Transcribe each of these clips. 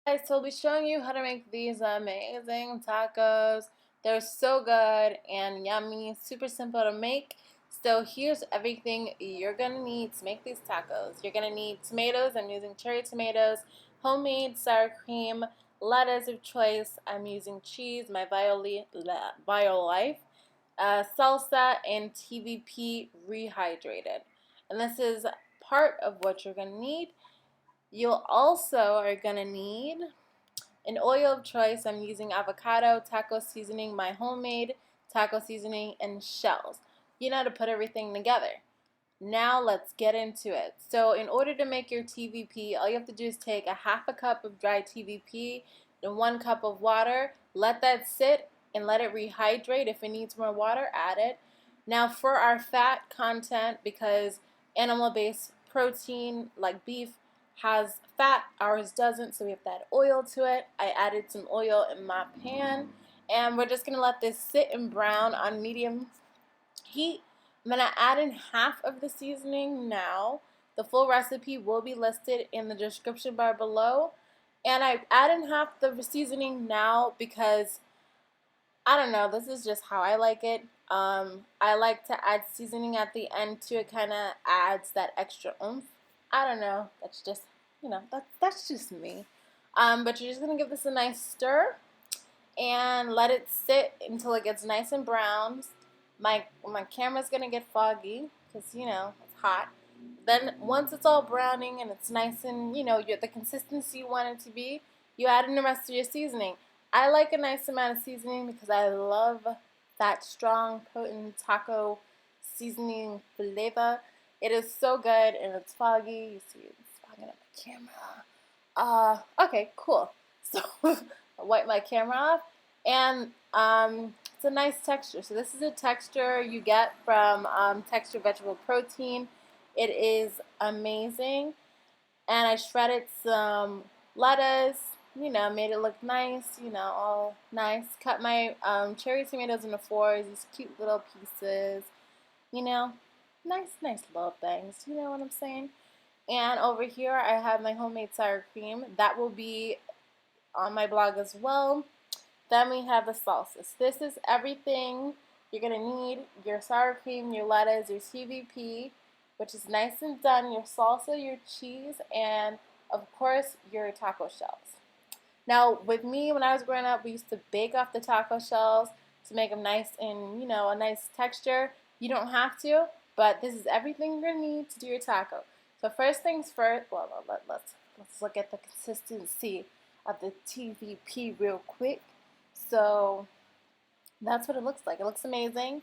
Guys, so I'll be showing you how to make these amazing tacos. They're so good and yummy, super simple to make. So here's everything you're gonna need to make these tacos. You're gonna need tomatoes. I'm using cherry tomatoes, homemade sour cream, lettuce of choice. I'm using cheese, my BioLife, salsa, and TVP rehydrated. And this is part of what you're gonna need. You'll also are gonna need an oil of choice. I'm using avocado, taco seasoning, my homemade taco seasoning, and shells. You know how to put everything together. Now let's get into it. So in order to make your TVP, all you have to do is take a half a cup of dry TVP and 1 cup of water. Let that sit and let it rehydrate. If it needs more water, add it. Now for our fat content, because animal-based protein like beef has fat, ours doesn't, so we have to add oil to it. I added some oil in my pan, and we're just going to let this sit and brown on medium heat. I'm going to add in half of the seasoning now. The full recipe will be listed in the description bar below. And I add in half the seasoning now because, I don't know, this is just how I like it. I like to add seasoning at the end too. It kind of adds that extra oomph. I don't know. That's just, that's just me. But you're just going to give this a nice stir and let it sit until it gets nice and brown. My camera's gonna get foggy because it's hot. Then once it's all browning and it's nice and the consistency you want it to be, you add in the rest of your seasoning. I like a nice amount of seasoning because I love that strong, potent taco seasoning flavor. It is so good and it's foggy. You see it's fogging up my camera. Okay, cool. So I wipe my camera off, and it's a nice texture. So this is a texture you get from Texture Vegetable Protein. It is amazing, and I shredded some lettuce. Made it look nice. All nice. Cut my cherry tomatoes into fours. These cute little pieces. You know, nice little things. You know what I'm saying? And over here I have my homemade sour cream. That will be on my blog as well. Then we have the salsas. This is everything you're going to need. Your sour cream, your lettuce, your CVP, which is nice and done, your salsa, your cheese, and of course your taco shells. Now with me, when I was growing up, we used to bake off the taco shells to make them nice and a nice texture. You don't have to, but this is everything you're going to need to do your taco. So first things first, let's look at the consistency of the TVP real quick. So that's what it looks like. It looks amazing.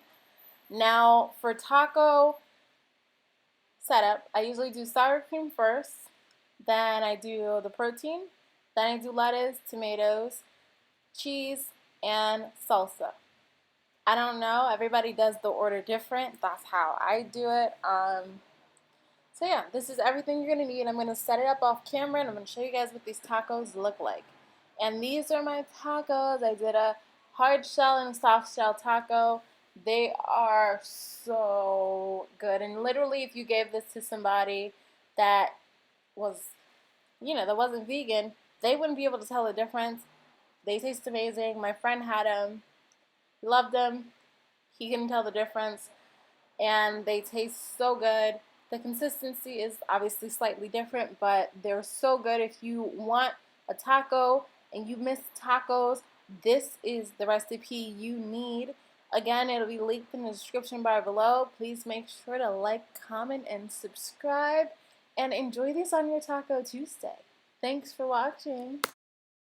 Now for taco setup, I usually do sour cream first, then I do the protein, then I do lettuce, tomatoes, cheese, and salsa. I don't know, everybody does the order different. That's how I do it. So yeah, this is everything you're going to need. I'm going to set it up off camera and I'm going to show you guys what these tacos look like. And these are my tacos. I did a hard shell and a soft shell taco. They are so good. And literally if you gave this to somebody that was, that wasn't vegan, they wouldn't be able to tell the difference. They taste amazing. My friend had them. He loved them. He couldn't tell the difference. And they taste so good. The consistency is obviously slightly different, but they're so good. If you want a taco and you miss tacos, this is the recipe you need. Again, it'll be linked in the description bar below. Please make sure to like, comment, and subscribe. And enjoy these on your Taco Tuesday. Thanks for watching.